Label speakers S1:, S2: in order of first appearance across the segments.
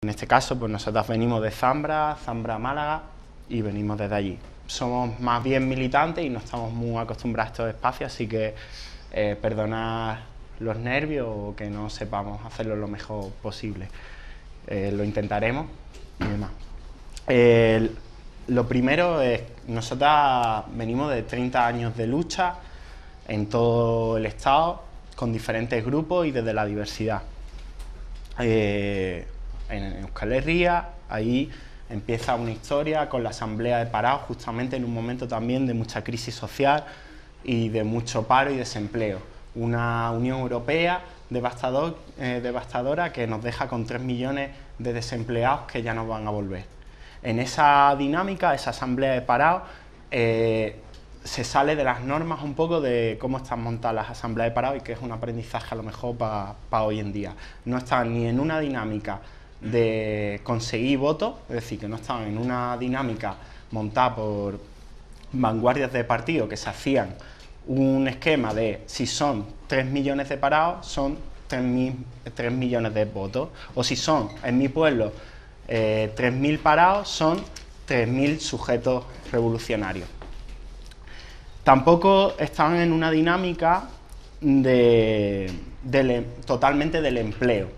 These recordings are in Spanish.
S1: En este caso, pues nosotros venimos de Zambra, Málaga, y venimos desde allí. Somos más bien militantes y no estamos muy acostumbrados a estos espacios, así que perdonad los nervios o que no sepamos hacerlo lo mejor posible. Lo intentaremos y demás. Lo primero es, nosotros venimos de 30 años de lucha en todo el Estado, con diferentes grupos y desde la diversidad. En Euskal Herria, ahí empieza una historia con la Asamblea de Parados, justamente en un momento también de mucha crisis social y de mucho paro y desempleo. Una Unión Europea devastadora que nos deja con 3 millones de desempleados que ya no van a volver. En esa dinámica, esa Asamblea de Parados, se sale de las normas un poco de cómo están montadas las asambleas de parados y que es un aprendizaje a lo mejor para hoy en día. No están ni en una dinámica de conseguir votos, es decir, que no estaban en una dinámica montada por vanguardias de partido que se hacían un esquema de si son 3 millones de parados, son 3 millones de votos, o si son, en mi pueblo, 3.000 parados, son 3.000 sujetos revolucionarios. Tampoco estaban en una dinámica totalmente del empleo,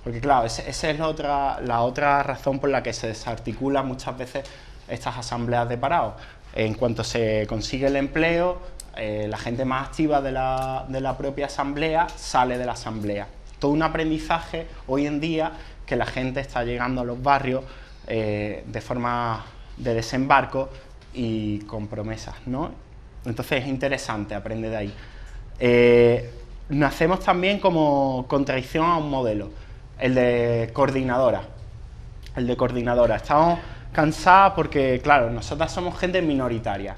S1: porque claro, esa es la otra razón por la que se desarticulan muchas veces estas asambleas de parados. En cuanto se consigue el empleo, la gente más activa de la propia asamblea sale de la asamblea. Todo un aprendizaje hoy en día que la gente está llegando a los barrios de forma de desembarco y con promesas, ¿no? Entonces es interesante, aprende de ahí. Nacemos también como contradicción a un modelo, el de coordinadora. Estamos cansados porque, claro, nosotras somos gente minoritaria,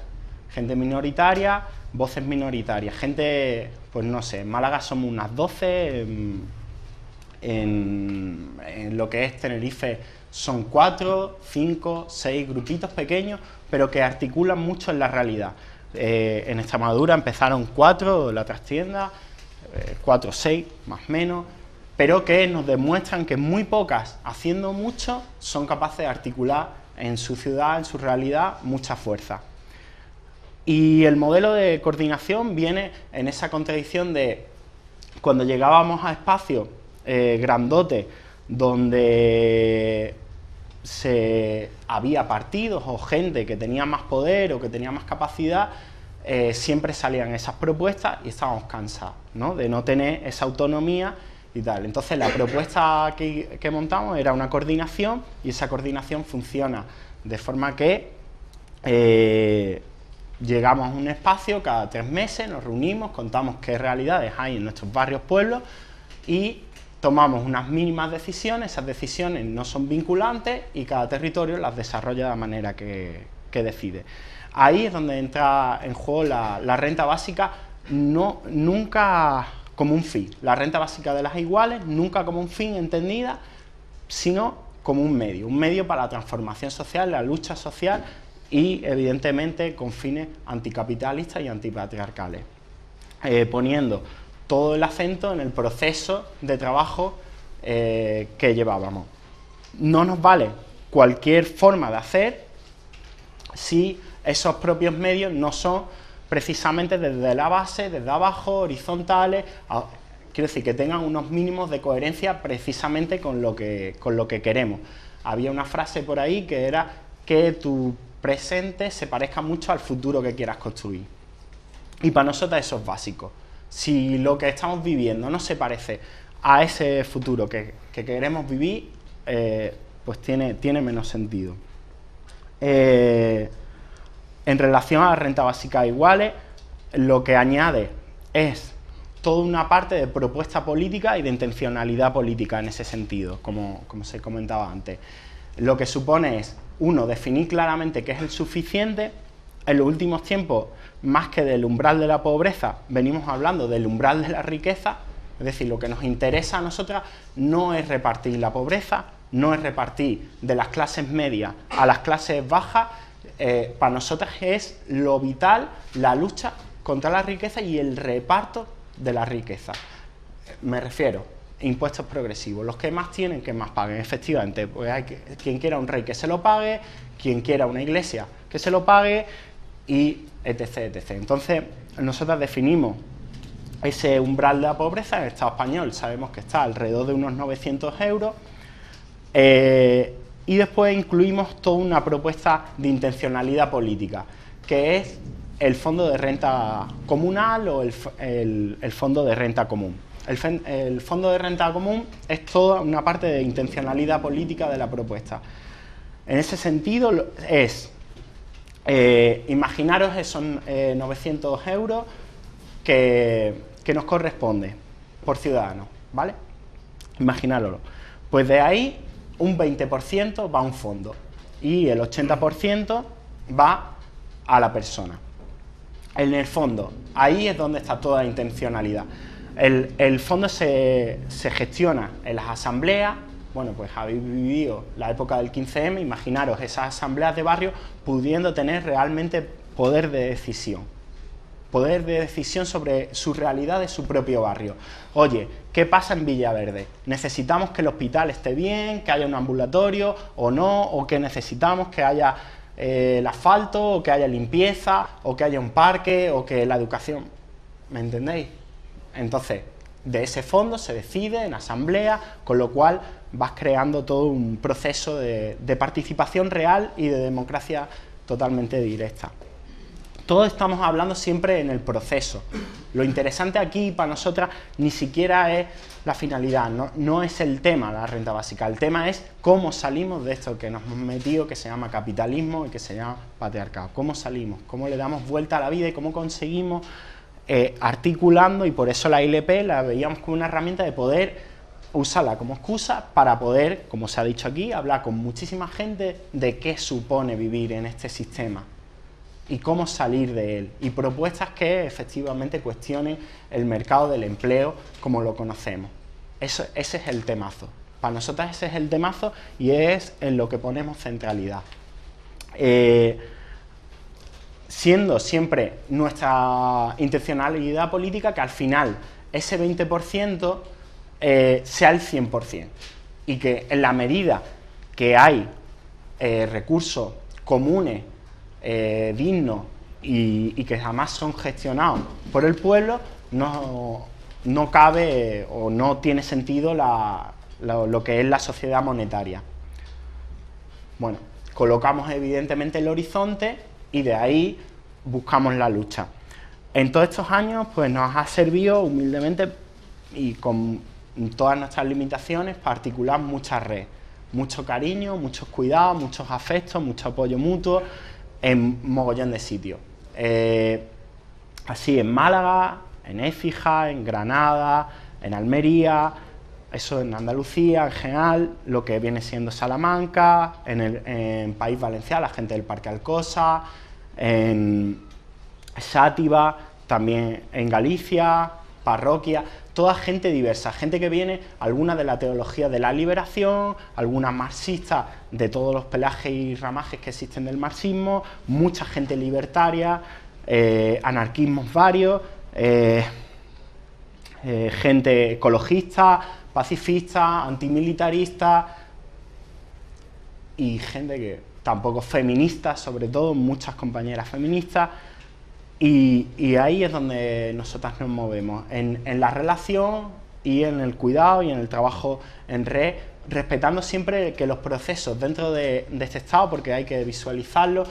S1: voces minoritarias, gente, pues no sé, en Málaga somos unas 12, en lo que es Tenerife son 4, 5, 6 grupitos pequeños, pero que articulan mucho en la realidad. En Extremadura empezaron 4, la trastienda, 4 o 6, más o menos, pero que nos demuestran que muy pocas, haciendo mucho, son capaces de articular en su ciudad, en su realidad, mucha fuerza. Y el modelo de coordinación viene en esa contradicción de cuando llegábamos a espacios grandotes donde había partidos o gente que tenía más poder o que tenía más capacidad, siempre salían esas propuestas y estábamos cansados, ¿no?, de no tener esa autonomía y tal. Entonces la propuesta que montamos era una coordinación y esa coordinación funciona de forma que llegamos a un espacio cada 3 meses, nos reunimos, contamos qué realidades hay en nuestros barrios, pueblos y tomamos unas mínimas decisiones. Esas decisiones no son vinculantes y cada territorio las desarrolla de la manera que decide. Ahí es donde entra en juego la renta básica, nunca como un fin, la renta básica de las iguales, nunca como un fin entendida, sino como un medio para la transformación social, la lucha social y evidentemente con fines anticapitalistas y antipatriarcales, poniendo todo el acento en el proceso de trabajo que llevábamos. No nos vale cualquier forma de hacer si esos propios medios no son precisamente desde la base, desde abajo, horizontales, quiero decir, que tengan unos mínimos de coherencia precisamente con lo que queremos. Había una frase por ahí que era que tu presente se parezca mucho al futuro que quieras construir. Y para nosotros eso es básico. Si lo que estamos viviendo no se parece a ese futuro que queremos vivir, pues tiene menos sentido. En relación a la renta básica iguales, lo que añade es toda una parte de propuesta política y de intencionalidad política en ese sentido, como se comentaba antes. Lo que supone es, uno, definir claramente qué es el suficiente. En los últimos tiempos, más que del umbral de la pobreza, venimos hablando del umbral de la riqueza, es decir, lo que nos interesa a nosotras no es repartir la pobreza, no es repartir de las clases medias a las clases bajas, para nosotras es lo vital, la lucha contra la riqueza y el reparto de la riqueza. Me refiero, impuestos progresivos. Los que más tienen, que más paguen. Efectivamente, pues hay quien quiera un rey que se lo pague, quien quiera una iglesia que se lo pague, y etc, etc. Entonces, nosotros definimos ese umbral de la pobreza. En el Estado español sabemos que está alrededor de unos 900 euros, y después incluimos toda una propuesta de intencionalidad política, que es el fondo de renta comunal o el fondo de renta común. El fondo de renta común es toda una parte de intencionalidad política de la propuesta. En ese sentido es, imaginaros esos 900 euros que nos corresponde por ciudadano, ¿vale? Imaginároslo. Pues de ahí un 20% va a un fondo y el 80% va a la persona. En el fondo, ahí es donde está toda la intencionalidad. El fondo se gestiona en las asambleas. Bueno, pues habéis vivido la época del 15M, imaginaros esas asambleas de barrio pudiendo tener realmente poder de decisión sobre su realidad de su propio barrio. Oye, ¿qué pasa en Villaverde? ¿Necesitamos que el hospital esté bien, que haya un ambulatorio o no? ¿O que necesitamos que haya el asfalto, o que haya limpieza, o que haya un parque, o que la educación? ¿Me entendéis? Entonces, de ese fondo se decide en asamblea, con lo cual vas creando todo un proceso de participación real y de democracia totalmente directa. Todos estamos hablando siempre en el proceso. Lo interesante aquí para nosotras ni siquiera es la finalidad, no es el tema la renta básica, el tema es cómo salimos de esto que nos hemos metido, que se llama capitalismo y que se llama patriarcado. ¿Cómo salimos? ¿Cómo le damos vuelta a la vida y cómo conseguimos articulando? Y por eso la ILP la veíamos como una herramienta de poder usarla como excusa para poder, como se ha dicho aquí, hablar con muchísima gente de qué supone vivir en este sistema y cómo salir de él, y propuestas que efectivamente cuestionen el mercado del empleo como lo conocemos. Ese es el temazo. Para nosotras ese es el temazo y es en lo que ponemos centralidad. Siendo siempre nuestra intencionalidad política que al final ese 20% sea el 100%, y que en la medida que hay recursos comunes, dignos y que además son gestionados por el pueblo, no cabe o no tiene sentido lo que es la sociedad monetaria. Bueno, colocamos evidentemente el horizonte y de ahí buscamos la lucha. En todos estos años pues nos ha servido humildemente y con todas nuestras limitaciones para articular mucha red, mucho cariño, muchos cuidados, muchos afectos, mucho apoyo mutuo en mogollón de sitios. Así en Málaga, en Écija, en Granada, en Almería, eso en Andalucía en general, lo que viene siendo Salamanca, en País Valenciano, la gente del Parque Alcosa, en Xàtiva, también en Galicia, parroquia, toda gente diversa, gente que viene, alguna de la teología de la liberación, algunas marxistas de todos los pelajes y ramajes que existen del marxismo, mucha gente libertaria, anarquismos varios, gente ecologista, pacifista, antimilitarista y gente que tampoco feminista, sobre todo muchas compañeras feministas. Y ahí es donde nosotras nos movemos, en la relación y en el cuidado y en el trabajo en red, respetando siempre que los procesos dentro de este Estado, porque hay que visualizarlo,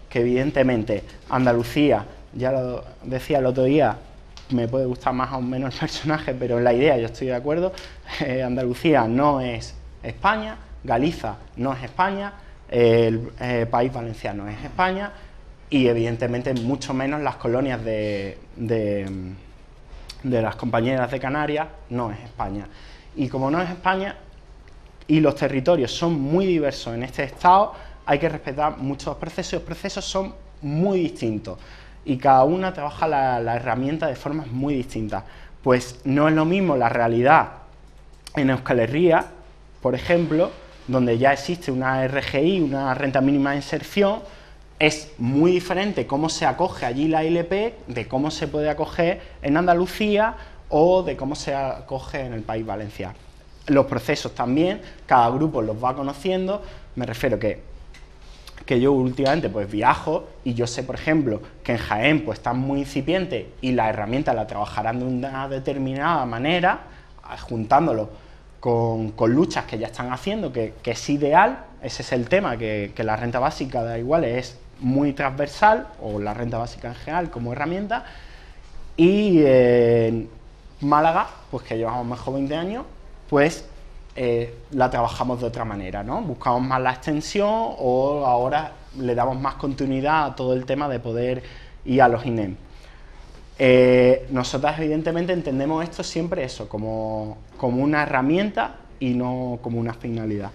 S1: que evidentemente Andalucía, ya lo decía el otro día, me puede gustar más o menos el personaje, pero en la idea yo estoy de acuerdo, Andalucía no es España, Galicia no es España, el País Valenciano es España, y evidentemente mucho menos las colonias de las compañeras de Canarias no es España. Y como no es España y los territorios son muy diversos en este Estado, hay que respetar muchos procesos, y los procesos son muy distintos y cada una trabaja la herramienta de formas muy distintas. Pues no es lo mismo la realidad en Euskal Herria, por ejemplo, donde ya existe una RGI, una renta mínima de inserción. Es muy diferente cómo se acoge allí la ILP de cómo se puede acoger en Andalucía o de cómo se acoge en el País Valenciano. Los procesos también, cada grupo los va conociendo, me refiero que yo últimamente pues viajo y yo sé, por ejemplo, que en Jaén pues están muy incipientes y la herramienta la trabajarán de una determinada manera, juntándolo con luchas que ya están haciendo, que es ideal, ese es el tema, que la renta básica da igual, es muy transversal, o la renta básica en general como herramienta, y en Málaga, pues que llevamos mejor 20 años, pues la trabajamos de otra manera, ¿no? Buscamos más la extensión o ahora le damos más continuidad a todo el tema de poder ir a los INEM. Nosotras evidentemente entendemos esto siempre eso, como una herramienta y no como una finalidad.